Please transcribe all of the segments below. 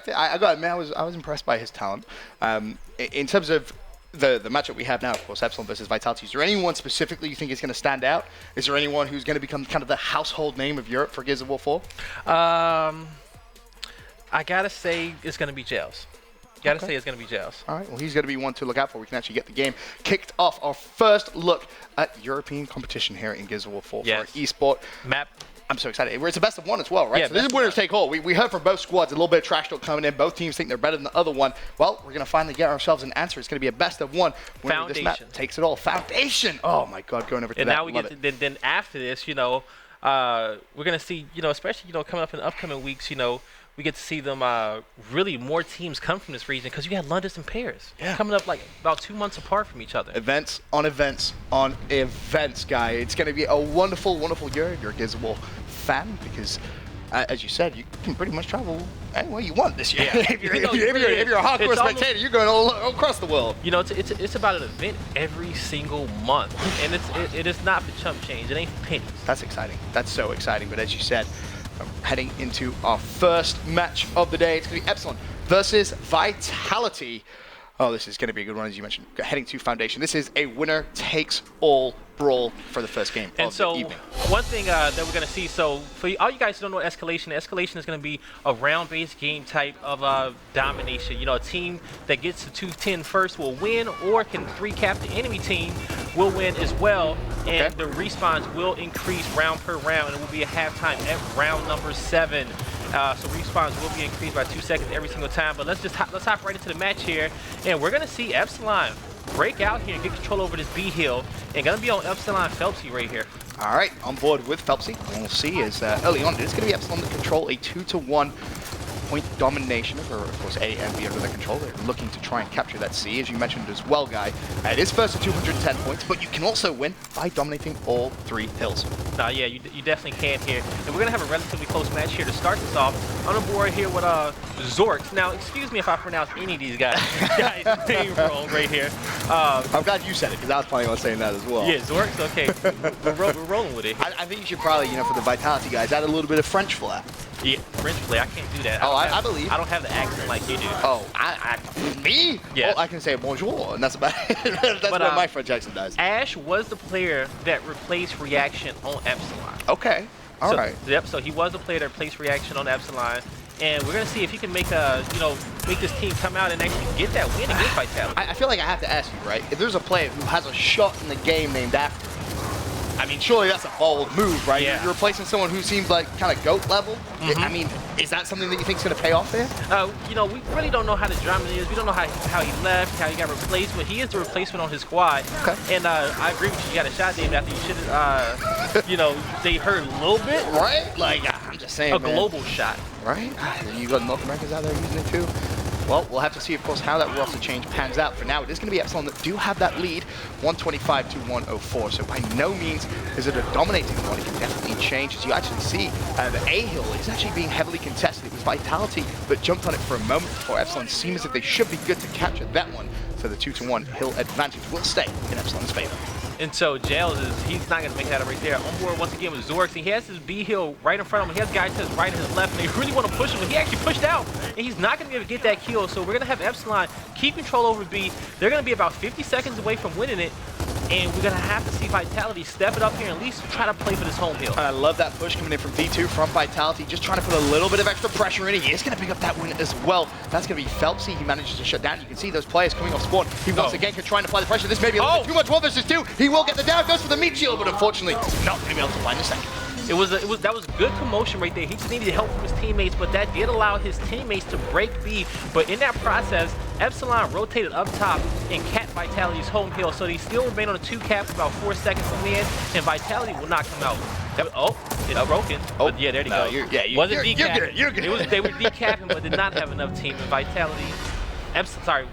respect it. I got to admit, I was impressed by his talent. In terms of the matchup we have now, of course, Epsilon versus Vitality, is there anyone specifically you think is going to stand out? Is there anyone who's going to become kind of the household name of Europe for Gears of War 4? I gotta say it's going to be Jails. Say it's going to be Jails. All right, well, he's going to be one to look out for. We can actually get the game kicked off. Our first look at European competition here in Gears of War 4 for our esport map. I'm so excited. It's a best of one as well, right? Yeah, so this is winners take all. We heard from both squads a little bit of trash talk coming in. Both teams think they're better than the other one. Well, we're going to finally get ourselves an answer. It's going to be a best of one. Foundation. This map takes it all. Foundation. Oh, my God, going over to and that. And now we get to, then after this, we're going to see, especially, coming up in the upcoming weeks, we get to see them really more teams come from this region because you had London and Paris coming up like about 2 months apart from each other. Events on events on events, guy. It's going to be a wonderful, wonderful year if you're a Gears of War fan because, as you said, you can pretty much travel anywhere you want this year. Yeah. if you're a hardcore spectator, you're going all across the world. It's about an event every single month, and it is not for chump change. It ain't for pennies. That's exciting. That's so exciting. But as you said, heading into our first match of the day. It's going to be Epsilon versus Vitality. Oh, this is going to be a good one, as you mentioned. Heading to Foundation. This is a winner-takes-all brawl for the first game of the evening. One thing that we're going to see, so for all you guys who don't know Escalation is going to be a round-based game type of domination. A team that gets to 210 first will win, or can three-cap the enemy team will win as well. And the respawns will increase round per round, and it will be a halftime at round number 7. So respawns will be increased by 2 seconds every single time. But let's hop right into the match here, and we're gonna see Epsilon break out here and get control over this B hill, and gonna be on Epsilon Phelpsy right here. All right, on board with Phelpsy. And we'll see as early on, it's gonna be Epsilon to control a 2-to-1 point domination over, of course, A and B under their control. They're looking to try and capture that C, as you mentioned as well, Guy. It is first to 210 points, but you can also win by dominating all 3 hills. Yeah, you definitely can here. And we're going to have a relatively close match here to start this off. On the board here with Zorks. Now, excuse me if I pronounce any of these guys' name wrong right here. I'm glad you said it, because I was planning on saying that as well. Yeah, Zorks, okay. we're rolling with it. I think you should probably, for the Vitality guys, add a little bit of French flair. Yeah, French flair, I can't do that. Oh, I believe. I don't have the accent like you do. Oh, me? Yeah. Oh, I can say bonjour, and that's about it. That's what my French accent does. Ash was the player that replaced Reaction on Epsilon. Okay, all right. Yep, so he was the player that replaced Reaction on Epsilon. And we're going to see if he can make make this team come out and actually get that win against Vitality. I feel like I have to ask you, right? If there's a player who has a shot in the game named after him, I mean, surely that's a bold move, right? Yeah. You're replacing someone who seems like kind of GOAT level. I mean, is that something that you think is going to pay off there? We really don't know how the drama is. We don't know how he left, how he got replaced, but he is the replacement on his squad. Okay. And I agree with you. You got a shot named after you. Should have, they hurt a little bit. Right? Like, I'm just saying, a global shot. Right? You got North Americans out there using it too. Well, we'll have to see, of course, how that roster change pans out. For now, it is going to be Epsilon that do have that lead, 125 to 104. So by no means is it a dominating one. It can definitely change, as you actually see. The A hill is actually being heavily contested. It was Vitality that jumped on it for a moment before Epsilon seemed as if they should be good to capture that one. So the 2-to-1 hill advantage will stay in Epsilon's favor. And so Jails he's not going to make that right there. On board once again with Zorks. He has his B hill right in front of him. He has guys to his right and his left, and they really want to push him, but he actually pushed out. And he's not going to be able to get that kill. So we're going to have Epsilon keep control over B. They're going to be about 50 seconds away from winning it. And we're going to have to see Vitality step it up here and at least try to play for this home hill. I love that push coming in from V2 from Vitality, just trying to put a little bit of extra pressure in. He is going to pick up that win as well. That's going to be Phelpsy. He manages to shut down. You can see those players coming off spawn. He once again can try and apply the pressure. This may be a little bit too much. 1 versus 2. He will get the down. Goes for the meat shield, but unfortunately not going to be able to find the second. That was good commotion right there. He just needed help from his teammates, but that did allow his teammates to break B. But in that process, Epsilon rotated up top and capped Vitality's home hill, so they still remain on a 2-cap for about 4 seconds to win, and Vitality will not come out. It's broken. Oh, but yeah, there you go. You're good. You're good. They were decapping, but did not have enough team. And Vitality,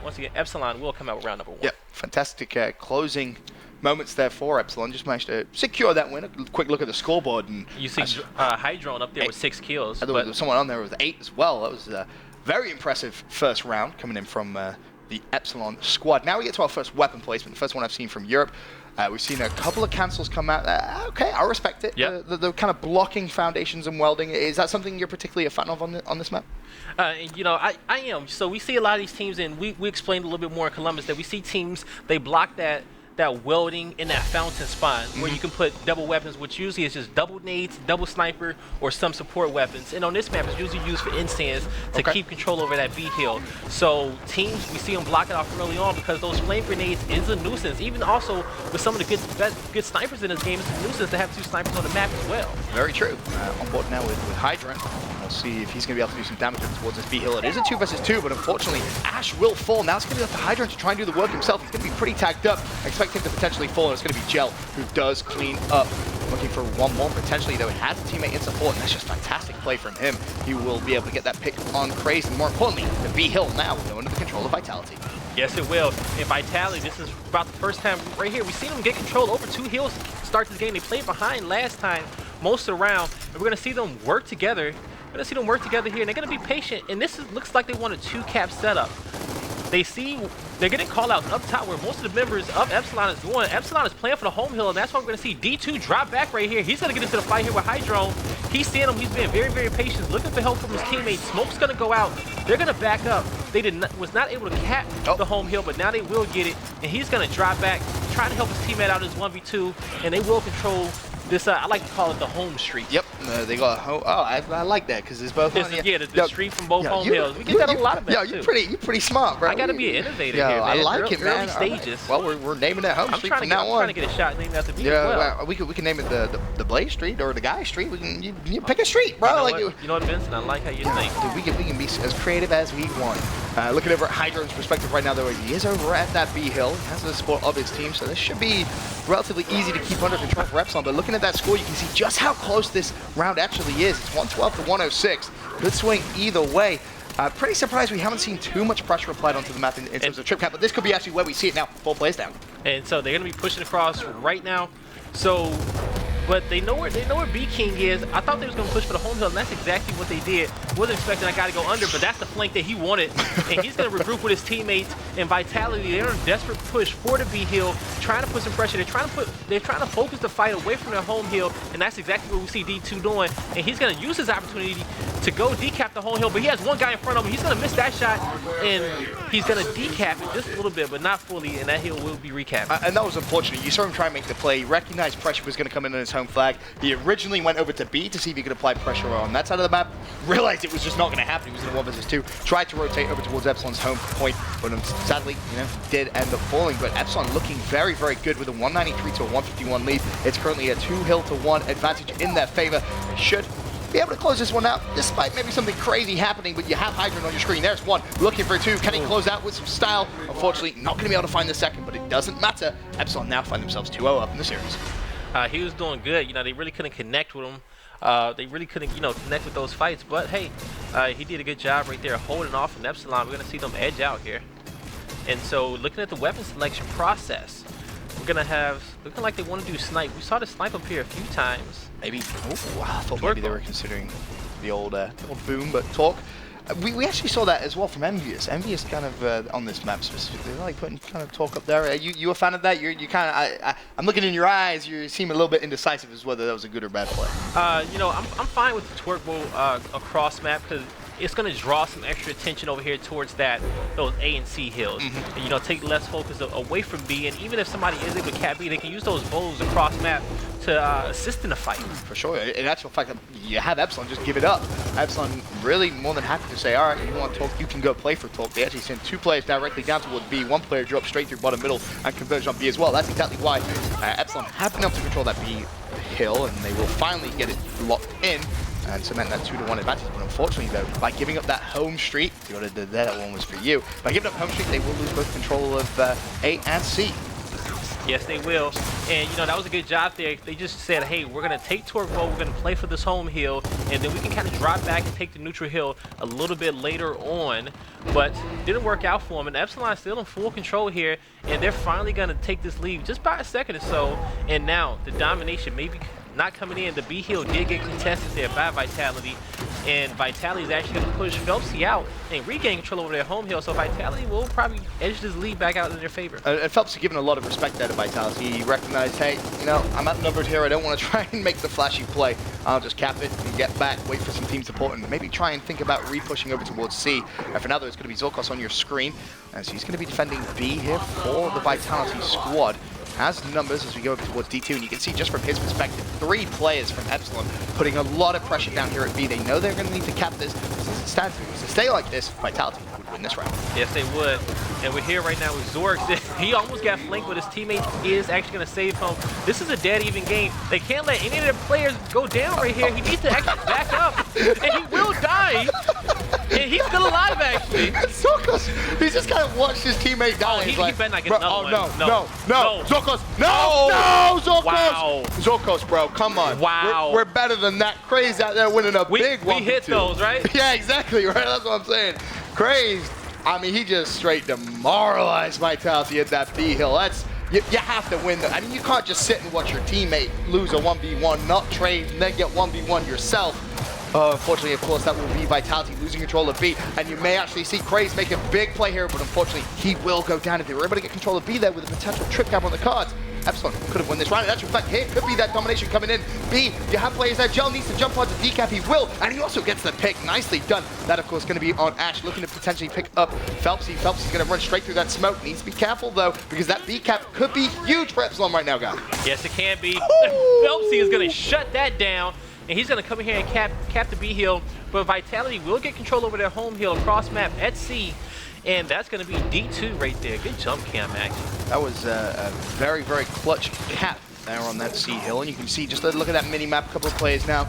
once again, Epsilon will come out with round number 1. Yep, fantastic closing moments there for Epsilon. Just managed to secure that win. A quick look at the scoreboard, and you see Hydrone up there with 6 kills. There was someone on there with 8 as well. That was a very impressive first round coming in from the Epsilon squad. Now we get to our first weapon placement, the first one I've seen from Europe. We've seen a couple of cancels come out. Okay, I respect it. Yep. The kind of blocking foundations and welding, is that something you're particularly a fan of on this map? You know, I am. So we see a lot of these teams, and we explained a little bit more in Columbus that we see teams, they block that welding in that fountain spawn where you can put double weapons, which usually is just double nades, double sniper, or some support weapons. And on this map, it's usually used for instants to keep control over that B hill. So teams, we see them block it off early on because those flame grenades is a nuisance. Even also with some of the good snipers in this game, it's a nuisance to have 2 snipers on the map as well. Very true. On board now with Hydrant. We'll see if he's going to be able to do some damage towards this B hill. It is a 2 versus 2, but unfortunately, Ash will fall. Now it's going to be up to Hydrant to try and do the work himself. He's going to be pretty tagged up. I expect him to potentially fall, and it's going to be Gel who does clean up. Looking for 1 more potentially, though. It has a teammate in support, and that's just fantastic play from him. He will be able to get that pick on Craze, and more importantly, the B hill now will go under the control of Vitality. Yes, it will. And Vitality, this is about the first time right here. We've seen them get control over 2 hills to start this game. They played behind last time, most of the round, and we're going to see them work together. We're going to see them work together here, and they're going to be patient. And this looks like they want a 2-cap setup. They're getting call-outs up top where most of the members of Epsilon is going. Epsilon is playing for the home hill, and that's why we're going to see D2 drop back right here. He's going to get into the fight here with Hydrone. He's seeing him. He's being very, very patient, looking for help from his teammates. Smoke's going to go out. They're going to back up. They was not able to cap the home hill, but now they will get it, and he's going to drop back, try to help his teammate out in his 1v2, and they will control this, I like to call it the home street. Yep, they got a home. Oh, I like that because it's both. The street from both home hills. We get that a lot of maps too. You're pretty smart, bro. I gotta be an innovator here, man. I like it, man. Early stages. Well, we're naming it home street from now on. I'm trying to get a shot named after me as well. We can name it the Blaze Street or the Guy Street. We can you pick a street, bro. You know what, Vincent? I like how you think. Dude, we can be as creative as we want. Looking over at Hydrone's perspective right now, though, he is over at that B hill. He has the support of his team, so this should be relatively easy to keep under control for Epsilon. But looking at that score, you can see just how close this round actually is. It's 112 to 106. Good swing either way. Pretty surprised we haven't seen too much pressure applied onto the map in terms of trip count, but this could be actually where we see it now. 4 players down. And so they're going to be pushing across right now. So, but they know where B King is. I thought they was going to push for the home hill, and that's exactly what they did. Wasn't expecting that guy to go under, but that's the flank that he wanted. And he's going to regroup with his teammates. And Vitality, they're in a desperate push for the B hill, trying to put some pressure. They're trying to focus the fight away from their home hill, and that's exactly what we see D2 doing. And he's going to use his opportunity to go decap the home hill, but he has 1 guy in front of him. He's going to miss that shot, and he's going to decap it just a little bit, but not fully, and that hill will be recapped. And that was unfortunate. You saw him try and make the play. He recognized pressure was going to come in on his home flag. He originally went over to B to see if he could apply pressure on that side of the map. Realized it was just not going to happen. He was in a 1 versus 2. Tried to rotate over towards Epsilon's home point, but sadly, did end up falling. But Epsilon looking very, very good with a 193 to a 151 lead. It's currently a 2 hill to 1 advantage in their favor. They should be able to close this one out, despite maybe something crazy happening, but you have Hydrant on your screen. There's 1, looking for 2. Can he close out with some style? Unfortunately, not going to be able to find the second, but it doesn't matter. Epsilon now find themselves 2-0 up in the series. He was doing good. They really couldn't connect with him. They really couldn't, connect with those fights. But hey, he did a good job right there holding off in Epsilon. We're going to see them edge out here. And so looking at the weapon selection process, we're going to have, looking like they want to do snipe. We saw the snipe up here a few times. Maybe, I thought maybe they were considering the old boom, but talk. We actually saw that as well from Envious. Envious kind of on this map specifically, like putting kind of talk up there. You a fan of that? You kind of I'm looking in your eyes. You seem a little bit indecisive as whether that was a good or bad play. I'm fine with the twerk bow across map because it's going to draw some extra attention over here towards those A and C hills. And, take less focus away from B. And even if somebody is able to cap B, they can use those bows across map to assist in the fight. For sure. In actual fact, you have Epsilon, just give it up. Epsilon really more than happy to say, all right, you want Talk, you can go play for Talk. They actually sent 2 players directly down towards B. 1 player dropped straight through bottom middle and converged on B as well. That's exactly why Epsilon have been able to control that B hill, and they will finally get it locked in and cement that 2-1 advantage. But unfortunately, though, by giving up that home street, that one was for you. By giving up home street, they will lose both control of A and C. Yes, they will. And, that was a good job there. They just said, hey, we're going to take Torque Bow, we're going to play for this home hill, and then we can kind of drop back and take the neutral hill a little bit later on. But didn't work out for them. And Epsilon still in full control here, and they're finally going to take this lead just by a second or so. And now the domination maybe not coming in. The B hill did get contested there by Vitality. And Vitality is actually going to push Phelpsy out and regain control over their home hill. So Vitality will probably edge this lead back out in their favor. And Phelps given a lot of respect there to Vitality. He recognized, hey, you know, I'm outnumbered here. I don't want to try and make the flashy play. I'll just cap it and get back, wait for some team support, and maybe try and think about re-pushing over towards C. And for now, though, it's going to be Zorkos on your screen, as he's going to be defending B here for the Vitality squad. Has numbers as we go over towards D2, and you can see just from his perspective, 3 players from Epsilon putting a lot of pressure down here at B. They know they're going to need to cap this. Since it stands to stay like this, Vitality would win this round. Yes, they would. And we're here right now with Zork. He almost got flanked, but his teammate is actually going to save him. This is a dead even game. They can't let any of their players go down right here. He needs to actually back up, and he will die. And he's still alive, actually. Zorkos, he's just kind of watched his teammate die. Oh, he better not get another one. No. Zorkos, no, Zorkos. Wow. Zorkos, bro, come on. Wow. We're better than that. Craze out there winning a big one. We hit those, right? Yeah, exactly, right? That's what I'm saying. Craze, I mean, he just straight demoralized Vitality at that B hill. That's, you have to win. I mean, you can't just sit and watch your teammate lose a 1v1, not trade, and then get 1v1 yourself. Unfortunately, of course, that will be Vitality losing control of B, and you may actually see Craze make a big play here, but unfortunately, he will go down. If they were able to get control of B there with a potential trip cap on the cards, Epsilon could have won this round. In actual fact, here could be that domination coming in. B, you have players there. Gel needs to jump onto decap. He will, and he also gets the pick. Nicely done. That, of course, going to be on Ash, looking to potentially pick up Phelpsy. Phelpsy is going to run straight through that smoke. Needs to be careful, though, because that B cap could be huge for Epsilon right now, guys. Yes, it can be. Phelpsy is going to shut that down, and he's going to come in here and cap the B hill. But Vitality will get control over their home hill across map at C. And that's going to be D2 right there. Good jump cam, actually. That was a very, very clutch cap there on that C hill. And you can see, just look at that mini-map, a couple of players now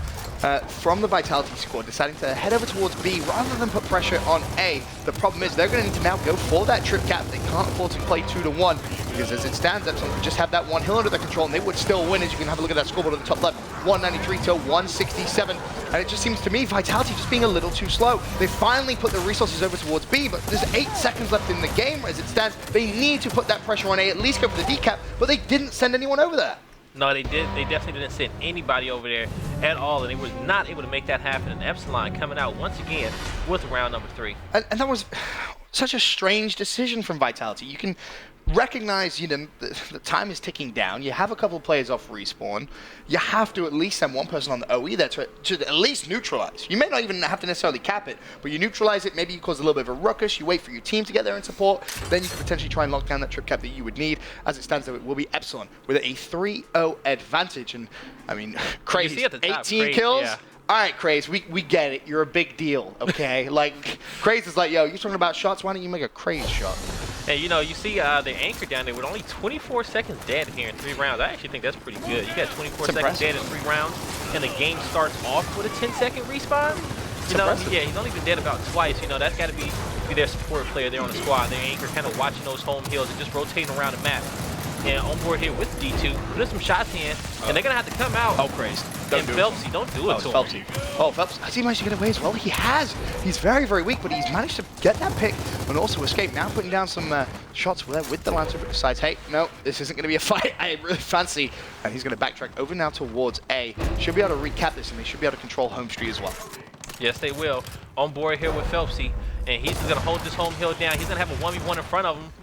from the Vitality squad deciding to head over towards B rather than put pressure on A. The problem is they're going to need to now go for that trip cap. They can't afford to play 2-1 because as it stands, Epsilon could just have that one hill under their control and they would still win. As you can have a look at that scoreboard on the top left, 193 to 167. And it just seems to me Vitality just being a little too slow. They finally put the resources over towards B, but there's 8 seconds left in the game as it stands. They need to put that pressure on A, at least go for the decap, but they didn't send anyone over there. No, they did. They definitely didn't send anybody over there at all, and they were not able to make that happen. And Epsilon coming out once again with round number 3. And that was such a strange decision from Vitality. You can recognize, you know, the time is ticking down. You have a couple of players off respawn. You have to at least send one person on the OE there to at least neutralize. You may not even have to necessarily cap it, but you neutralize it. Maybe you cause a little bit of a ruckus. You wait for your team to get there and support. Then you can potentially try and lock down that trip cap that you would need. As it stands, though, it will be Epsilon with a 3-0 advantage. And I mean, crazy. 18 kills. Yeah. All right, Craze, we get it. You're a big deal, okay? Like, Craze is like, yo, you're talking about shots. Why don't you make a Craze shot? And you know, you see the anchor down there with only 24 seconds dead here in 3 rounds. I actually think that's pretty good. You got 24 seconds dead in 3 rounds, and the game starts off with a 10-second respawn. You know, yeah, he's only been dead about twice. You know, that's got to be their support player there on the squad. Their anchor kind of watching those home hills and just rotating around the map. And on board here with D2, putting some shots in, and they're going to have to come out. Oh, Craze. And Phelpsy, don't do it to him. Oh, Phelps, has he managed to get away as well? He has. He's very, very weak, but he's managed to get that pick and also escape. Now putting down some shots with the Lancer, but decides, hey, no, this isn't going to be a fight I really fancy. And he's going to backtrack over now towards A. Should be able to recap this, and they should be able to control home street as well. Yes, they will. On board here with Phelpsy, and he's going to hold this home hill down. He's going to have a 1v1 in front of him.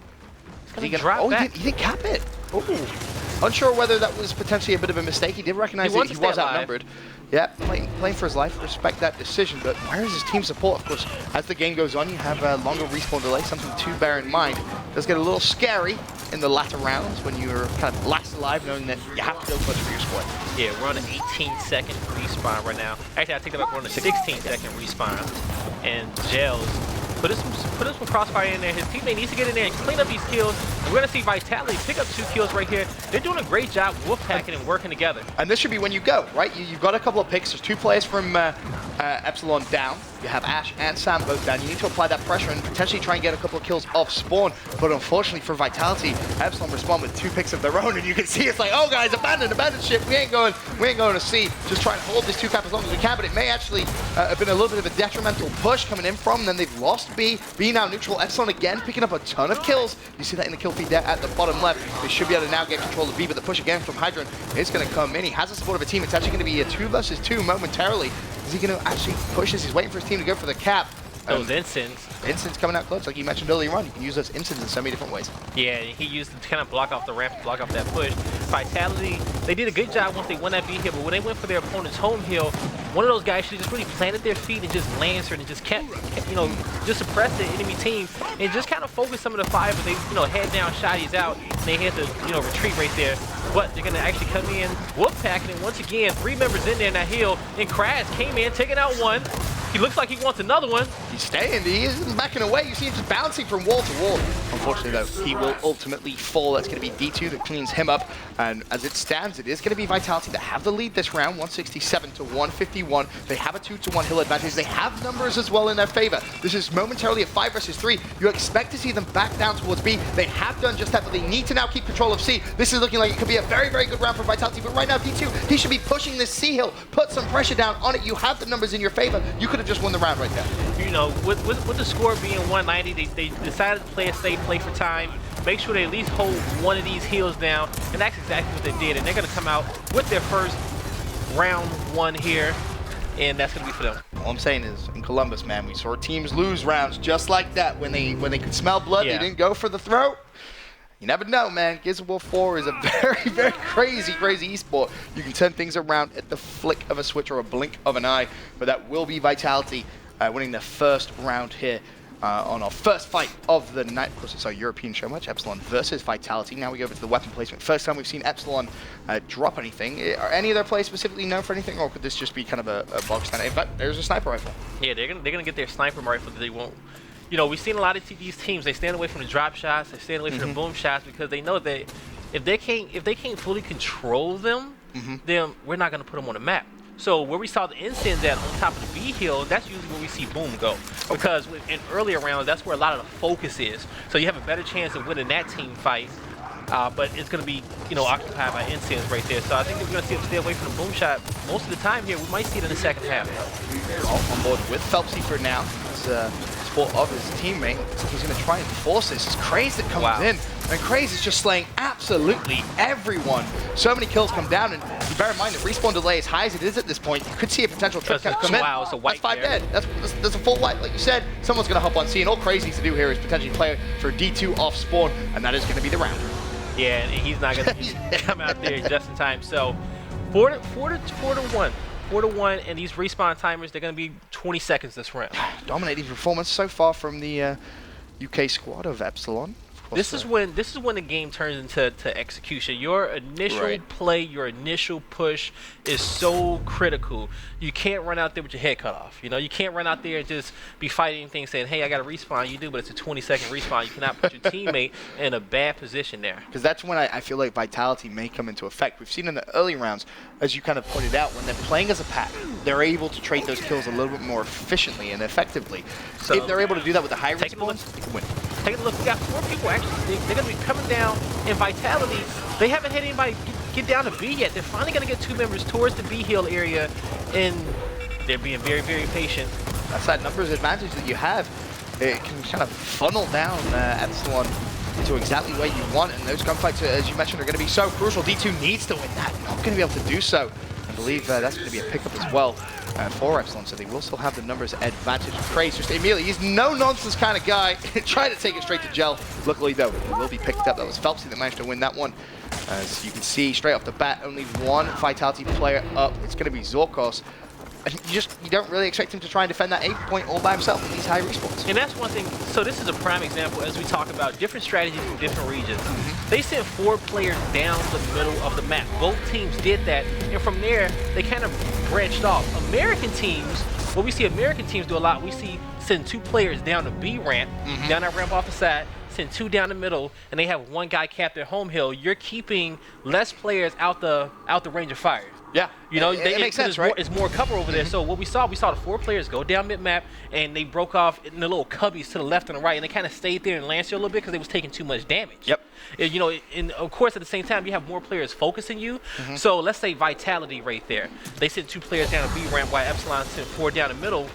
He didn't cap it. Ooh. Unsure whether that was potentially a bit of a mistake. He did recognize that he was outnumbered. Yeah, playing for his life. Respect that decision. But where is his team support? Of course, as the game goes on, you have a longer respawn delay, something to bear in mind. It does get a little scary in the latter rounds when you're kind of last alive, knowing that you have to go clutch for your squad. Yeah, we're on an 18-second respawn right now. Actually, I take that back. We're on a 16-second respawn. And Gels put some crossfire in there. His teammate needs to get in there and clean up these kills. And we're going to see Vitality pick up 2 kills right here. They're doing a great job wolf-packing and working together. And this should be when you go, right? You've got a couple of picks. There's 2 players from Epsilon down. You have Ash and Sam both down. You need to apply that pressure and potentially try and get a couple of kills off spawn. But unfortunately for Vitality, Epsilon respond with 2 picks of their own. And you can see it's like, oh guys, abandon ship. We ain't going to C. Just try and hold this 2 cap as long as we can. But it may actually have been a little bit of a detrimental push coming in from them. They've lost B. B now neutral. Epsilon again picking up a ton of kills. You see that in the kill feed there at the bottom left. They should be able to now get control of B. But the push again from Hydron is going to come in. He has the support of a team. It's actually going to be a 2 versus 2 momentarily. Is he going to actually push this? He's waiting for his team to go for the cap. Those incense. Incense coming out clutch, like you mentioned earlier on. You can use those incense in so many different ways. Yeah, he used it to kind of block off the ramp, block off that push. Vitality, they did a good job once they won that B hill, but when they went for their opponent's home hill, one of those guys should have just really planted their feet and just lancered and just kept you know, just suppressed the enemy team and just kind of focused some of the fire, but they, you know, head down, shotties out, and they had to, you know, retreat right there. But they're going to actually come in, whoop packing it once again. 3 members in there in that hill, and Crash came in, taking out one. He looks like he wants another one. He's staying. He isn't backing away. You see him just bouncing from wall to wall. Unfortunately, though, he will ultimately fall. That's going to be D2 that cleans him up. And as it stands, it is going to be Vitality that have the lead this round, 167 to 151. They have a 2-to-1 hill advantage. They have numbers as well in their favor. This is momentarily a 5 versus 3. You expect to see them back down towards B. They have done just that, but they need to now keep control of C. This is looking like it could be a very, very good round for Vitality. But right now, D2, he should be pushing this C hill. Put some pressure down on it. You have the numbers in your favor. You could have just won the round right there. You know, with the score being 190, they decided to play a safe, play for time, make sure they at least hold one of these hills down, and that's exactly what they did. And they're going to come out with their first round 1 here, and that's going to be for them. All I'm saying is, in Columbus, man, we saw teams lose rounds just like that. When they could smell blood, Yeah. They didn't go for the throat. You never know, man. Gears of War 4 is a very, very crazy esport. You can turn things around at the flick of a switch or a blink of an eye, but that will be Vitality winning their first round here on our first fight of the night. Of course, it's our European show match, Epsilon versus Vitality. Now we go over to the weapon placement. First time we've seen Epsilon drop anything. Are any of their players specifically known for anything, or could this just be kind of a box standard? In fact, there's a sniper rifle. Yeah, they're gonna get their sniper rifle that they won't. You know, we've seen a lot of these teams. They stand away from the drop shots. They stand away from the boom shots because they know that if they can't fully control them, then we're not gonna put them on the map. So where we saw the incense at on top of the B hill, that's usually where we see boom go. Because in earlier rounds, that's where a lot of the focus is. So you have a better chance of winning that team fight. But it's going to be, you know, occupied by incense right there. So I think if we're going to see them stay away from the boom shot most of the time here, we might see it in the second half. All on board with Phelpsy for now. As support of his teammate. He's going to try and force this. It's Craze that comes in. And Craze is just slaying absolutely everyone. So many kills come down, and you bear in mind that respawn delay, as high as it is at this point, you could see a potential trip come in. Wow, it's a white that's 5 dead. That's a full white. Like you said, someone's going to hop on C, and all Craze needs to do here is potentially play for D2 off spawn, and that is going to be the round. Yeah, and he's not going to come out there just in time. So 4 to 1. 4 to 1, and these respawn timers, they're going to be 20 seconds this round. Dominating performance so far from the UK squad of Epsilon. This is when the game turns into execution. Your initial play, your initial push is so critical. You can't run out there with your head cut off. You know, you can't run out there and just be fighting things saying, "Hey, I got to respawn." You do, but it's a 20-second respawn. You cannot put your teammate in a bad position there. Because that's when I feel like Vitality may come into effect. We've seen in the early rounds, as you kind of pointed out, when they're playing as a pack, they're able to trade those kills a little bit more efficiently and effectively. So if they're able to do that with the high respawns, they can win. Take a look. We got 4 people actually. They're going to be coming down in Vitality. They haven't had anybody get down to B yet. They're finally going to get 2 members towards the B hill area, and they're being very, very patient. That's that numbers advantage that you have. It can kind of funnel down Epsilon into exactly where you want, and those gunfights, as you mentioned, are going to be so crucial. D2 needs to win that. Not going to be able to do so. I believe that's going to be a pickup as well for Epsilon, so they will still have the numbers advantage. Craze just immediately, he's no nonsense kind of guy. Trying to take it straight to gel. Luckily though, it will be picked up. That was Phelpsy that managed to win that one. As you can see straight off the bat, only one Vitality player up. It's going to be Zorkos. And you don't really expect him to try and defend that 8 point all by himself in these high respawns. And that's one thing. So this is a prime example as we talk about different strategies from different regions. They sent 4 players down the middle of the map. Both teams did that, and from there they kind of branched off. American teams, what we see American teams do a lot, we see send 2 players down the B ramp, down that ramp off the side, send 2 down the middle, and they have 1 guy cap their home hill. You're keeping less players out the range of fire. Yeah, you know, it makes sense, right? It's more cover over there. So what we saw the 4 players go down mid-map, and they broke off in the little cubbies to the left and the right, and they kind of stayed there and lanced you a little bit because they was taking too much damage. Yep. You know, and of course, at the same time, you have more players focusing you. So let's say Vitality right there. They sent 2 players down the B ramp while Epsilon sent 4 down the middle.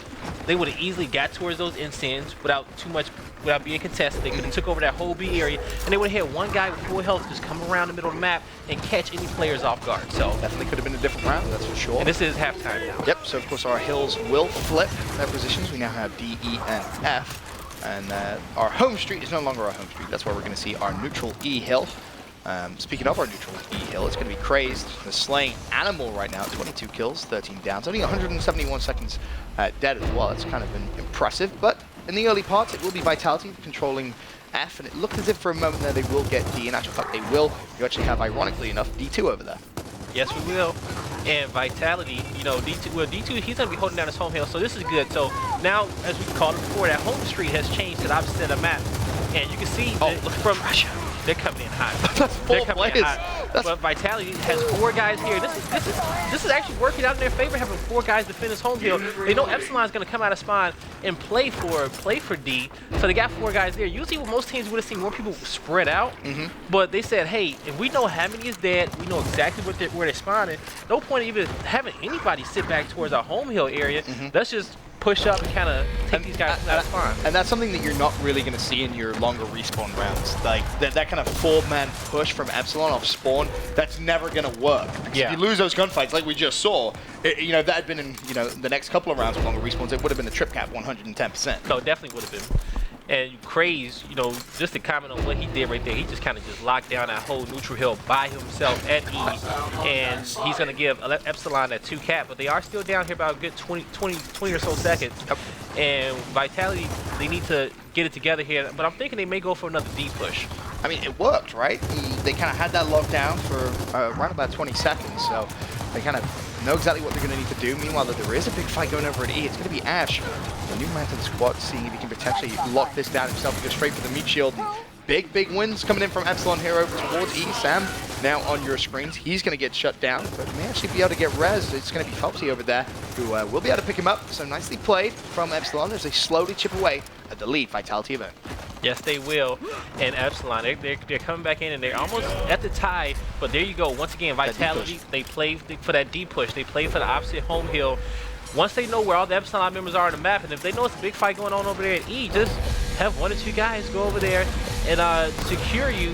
they would have easily got towards those instands without being contested. They could have took over that whole B area, and they would have had one guy with full health just come around the middle of the map and catch any players off guard. So definitely could have been a different round, that's for sure. And this is halftime now. Yep, so of course our hills will flip their positions. We now have D, E, and F. And our home street is no longer our home street. That's where we're going to see our neutral E hill. Speaking of our neutral E hill, it's going to be Crazed, the slaying animal right now. 22 kills, 13 downs, only 171 seconds dead as well. It's kind of been impressive, but in the early parts, it will be Vitality controlling F, and it looked as if for a moment there they will get D. In actual fact, they will. You actually have, ironically enough, D2 over there. Yes, we will. And Vitality, you know, D2, he's going to be holding down his home hill, so this is good. So now, as we called it before, that home street has changed to the opposite of the map. And you can see from pressure, they're coming in hot. That's four players. But Vitality has 4 guys here. This is actually working out in their favor, having 4 guys defend his home hill. They know Epsilon is going to come out of spawn and play for D. So they got 4 guys there. Usually, with most teams, we would have seen more people spread out. But they said, hey, if we know how many is dead, we know exactly where they're spawning. No point even having anybody sit back towards our home hill area. Let's just push up and kind of take these guys out of spawn. And that's something that you're not really going to see in your longer respawn rounds. Like, that kind of 4-man push from Epsilon off spawn, that's never going to work. Because if you lose those gunfights, like we just saw, you know, that had been in, you know, the next couple of rounds of longer respawns, it would have been a trip cap 110%. No, it definitely would have been. And Craze, you know, just to comment on what he did right there, he just kind of just locked down that whole neutral hill by himself at E. And he's going to give Epsilon that 2 cap, but they are still down here about a good 20 or so seconds. And Vitality, they need to get it together here, but I'm thinking they may go for another D push. I mean, it worked, right? They kind of had that locked down for around about 20 seconds, so they kind of know exactly what they're going to need to do. Meanwhile, there is a big fight going over at E. It's going to be Ash, the new man to the squad, seeing if he can potentially lock this down himself and go straight for the meat shield. Big wins coming in from Epsilon here over towards E. Sam, now on your screens. He's going to get shut down, but may actually be able to get res. It's going to be Phelpsy over there who will be able to pick him up. So nicely played from Epsilon as they slowly chip away at the lead Vitality event. Yes, they will. And Epsilon, they're coming back in, and they're almost at the tie. But there you go. Once again, Vitality, they play for that D push. They play for the opposite home hill. Once they know where all the Epsilon members are on the map, and if they know it's a big fight going on over there at E, just have 1 or 2 guys go over there and secure you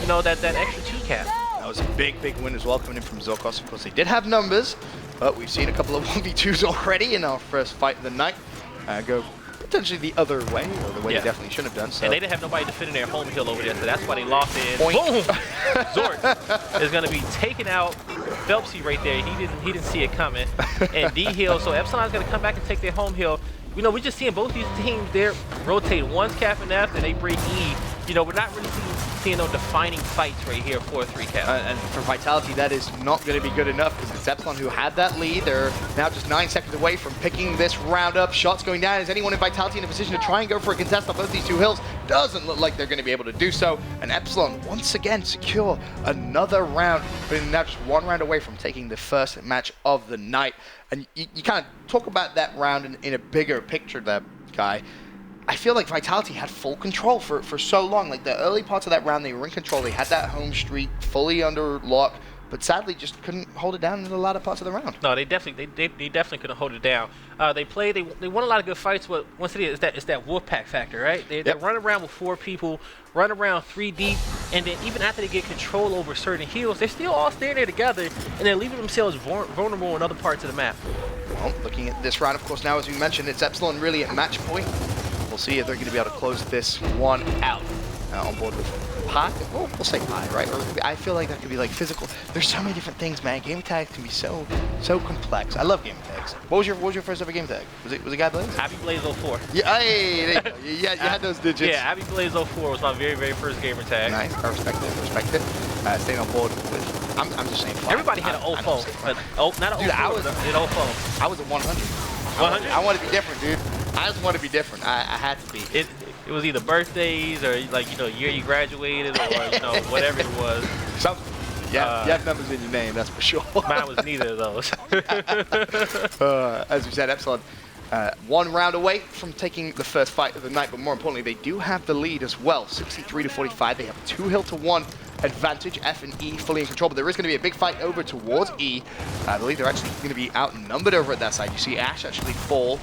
know, that extra 2 cap. That was a big win as well coming in from Zokos. Of course, they did have numbers, but we've seen a couple of 1v2s already in our first fight of the night go potentially the other way, or the way they definitely should have done. So. And they didn't have nobody defending their home hill over there, so that's why they lost it. Boom! Zort is going to be taking out Phelpsy right there. He didn't see it coming. And D hill, so Epsilon's going to come back and take their home hill. You know, we're just seeing both these teams there rotate. One's capping F, and they break E. You know, we're not really seeing no defining fights right here for a 3 cap. And for Vitality, that is not going to be good enough because it's Epsilon who had that lead. They're now just 9 seconds away from picking this round up. Shots going down. Is anyone in Vitality in a position to try and go for a contest on both these 2 hills? Doesn't look like they're going to be able to do so. And Epsilon once again secure another round, but now just 1 round away from taking the first match of the night. And you kind of talk about that round in a bigger picture there, Guy. I feel like Vitality had full control for so long. Like the early parts of that round, they were in control. They had that home streak fully under lock, but sadly just couldn't hold it down in the latter parts of the round. No, they definitely couldn't hold it down. They won a lot of good fights, but once again, it's that Wolfpack factor, right? They run around with 4 people, run around 3 deep, and then even after they get control over certain heals, they're still all staying there together, and they're leaving themselves vulnerable in other parts of the map. Well, looking at this round, of course, now as we mentioned, it's Epsilon really at match point. We'll see if they're going to be able to close this one out. On board with Pi. Well, we'll say Pi, right? Or I feel like that could be like physical. There's so many different things, man. Game tags can be so complex. I love game tags. What was your first ever game tag? Was it Guy Blaze? Abby Blaze 04. Yeah, hey, you had those digits. Yeah, Abby Blaze 04 was my very first gamer tag. Nice. I respect it. Staying on board with. I'm just saying. Everybody had an 0 phone, but not an 0 phone. I was an 0 phone. I was a 100. 100. I want to be different, dude. I just want to be different. I had to be. It was either birthdays or like, you know, year you graduated or, you know, whatever it was. Something. Yeah, you have numbers in your name, that's for sure. Mine was neither of those. As we said, Epsilon 1 round away from taking the first fight of the night, but more importantly, they do have the lead as well. 63-45. They have 2 hill to 1 advantage. F and E fully in control, but there is going to be a big fight over towards E. I believe they're actually going to be outnumbered over at that side. You see Ash actually fall.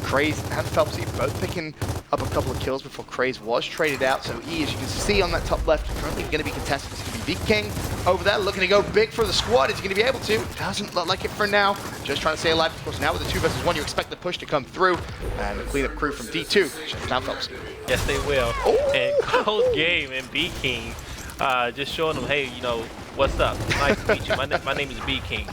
Craze and Phelpsy both picking up a couple of kills before Craze was traded out. So E, as you can see on that top left, currently going to be contested. It's going to be King over there, looking to go big for the squad. Is he going to be able to? Doesn't look like it for now. Just trying to stay alive. Of course, now with the 2 versus 1, you expect the push to come through. And the cleanup crew from D2 shuts down Phelpsy. Yes, they will. Oh. And close game, and King just showing them, hey, you know, what's up? Nice to meet you. My name is King.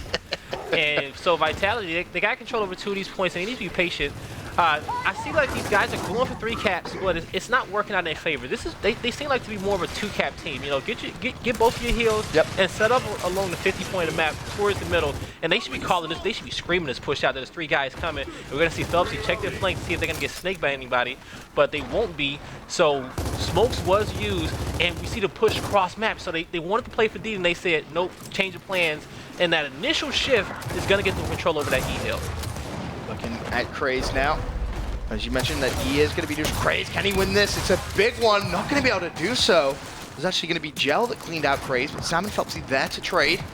And so Vitality, they got control over 2 of these points, and they need to be patient. I see like these guys are going for 3 caps, but it's not working out in their favor. They seem like to be more of a 2-cap team. You know, get both of your heals and set up along the 50-point of the map towards the middle. And they should be calling this. They should be screaming this push out. There's 3 guys coming. We're gonna see Phelpsy check their flank to see if they're gonna get snaked by anybody, but they won't be. So smokes was used, and we see the push cross map. So they wanted to play for D, and they said nope, change of plans. And that initial shift is gonna get them control over that E hill. Looking at Craze now. As you mentioned, that E is going to be just Craze. Can he win this? It's a big one. Not going to be able to do so. There's actually going to be Gel that cleaned out Craze, but Sam and Phelpsy there to trade.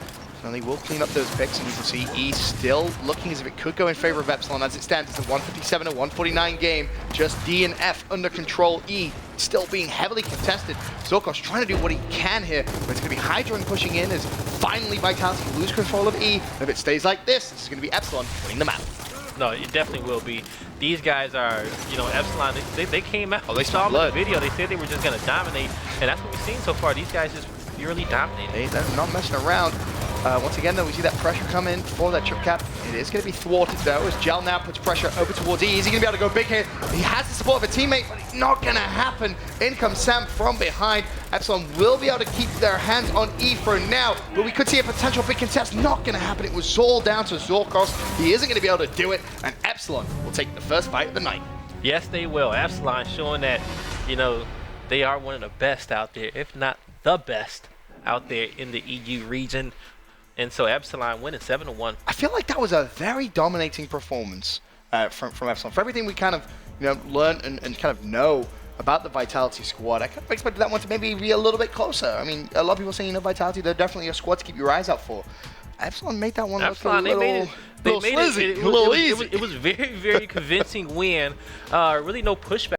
So they will clean up those picks, and you can see E still looking as if it could go in favor of Epsilon. As it stands, it's a 157 to 149 game. Just D and F under control. E still being heavily contested. Zorkos trying to do what he can here, but it's going to be Hydra pushing in as finally Vitality lose control of E. And if it stays like this is going to be Epsilon winning the map. No, it definitely will be. These guys are, you know, Epsilon, they came out. Oh, they saw saw them in the video. They said they were just going to dominate, and that's what we've seen so far. These guys just purely dominating. They're not messing around. Once again, though, we see that pressure come in for that trip cap. It is going to be thwarted, though, as Gel now puts pressure over towards E. Is he going to be able to go big here? He has the support of a teammate, but it's not going to happen. In comes Sam from behind. Epsilon will be able to keep their hands on E for now, but we could see a potential big contest. Not going to happen. It was all down to Zorkos. He isn't going to be able to do it, and Epsilon will take the first fight of the night. Yes, they will. Epsilon showing that, you know, they are one of the best out there, if not the best out there in the EU region. And so Epsilon winning 7-1. I feel like that was a very dominating performance from Epsilon. For everything we kind of, you know, learned and kind of know about the Vitality squad, I kind of expected that one to maybe be a little bit closer. I mean, a lot of people saying, you know, Vitality, they're definitely a squad to keep your eyes out for. Epsilon made that one look a little It was very, very convincing win. Really no pushback.